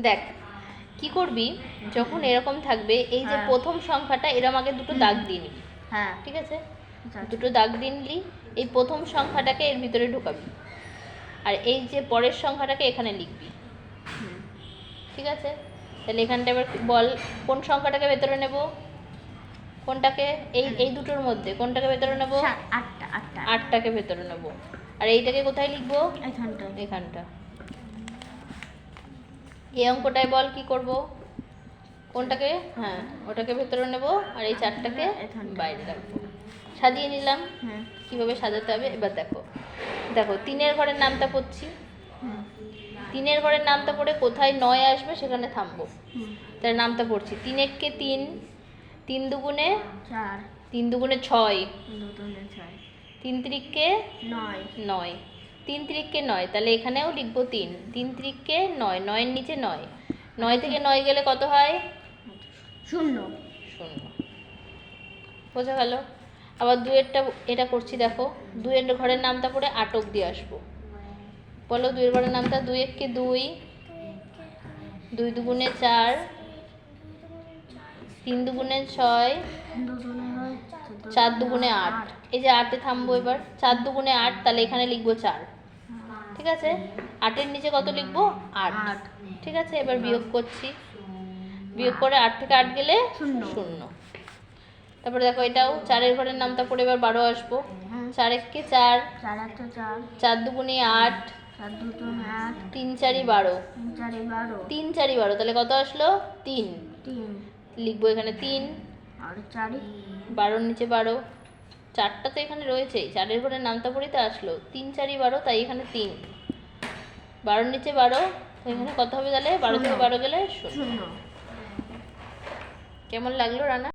দেখ কি করবি, যখন এরকম থাকবে এই যে প্রথম সংখ্যাটা এরম আগে দুটো দাগ দিয়ে নিবি। হ্যাঁ, ঠিক আছে, দুটো দাগ দিয়ে নিলি, এই প্রথম সংখ্যাটাকে এর ভিতরে ঢোকাবি, আর এই যে পরের সংখ্যাটাকে এখানে লিখবি। ঠিক আছে, তাহলে এখানটা এবার বল কোন সংখ্যাটাকে ভেতরে নেব, কোনটাকে? এই দুটোর মধ্যে কোনটাকে ভেতরে নেব? আটটাকে ভেতরে নেব। আর এইটাকে কোথায় লিখবো? এখানটা। এই অঙ্কটায় বল কি করব, কোনটাকে? হ্যাঁ, ওটাকে ভেতরে নেব আর এই চারটাকে বাইরে রাখবো। সাজিয়ে নিলাম। কিভাবে সাজাতে হবে এবার দেখো। দেখো 3-এর ঘরের নামটা পড়ছি, 3-এর ঘরের নামটা পড়ে কোথায় 9 আসবে সেখানে থামবো। তার নামটা পড়ছি 3-একে 3, 3 দুগুণে 4, 3 দুগুণে 6, 3 তিরিককে 9, 3 তিরিককে 9, তাহলে এখানেও লিখবো 3, 3 তিরিককে 9, 9-এর নিচে 9, 9 থেকে 9 গেলে কত হয়? 0। বোঝা গেল? আবার 2-এরটা এটা করছি, দেখো 2-এর ঘরের নামটা পড়ে 8 অবধি আসবো। বলো 2-এর ঘরের নামটা, 2-একে 2, 2 দুগুণে 4, 3 দুগুণে 6, 4 দুগুণে 8, এই যে 8-এ থামবো এবার। 4 দুগুণে 8, তাহলে এখানে লিখবো 4। ঠিক আছে, 8-এর নিচে কত লিখবো? 8। ঠিক আছে, এবার বিয়োগ করছি, বিয়োগ করে 8 থেকে 8 গেলে 0। তারপরে দেখো এটাও 4-এর ঘরের নামটা পড়ে এবার 12 আসবো। 4-একে 4, 4 দুগুণে 8, 3 4-ই 12, 3 4-ই 12, তাহলে কত আসলো? 3। লিখবো এখানে 3, 12-র নিচে 12, 4টা তো এখানে রয়েছেই, 4-এর ঘরের নামটা পড়েই তো আসলো। 3 4-ই 12, তাই এখানে 3, 12-র নিচে 12, তো এখানে কত হবে তাহলে? 12 থেকে 12 গেলে 0। কেমন লাগলো রানা?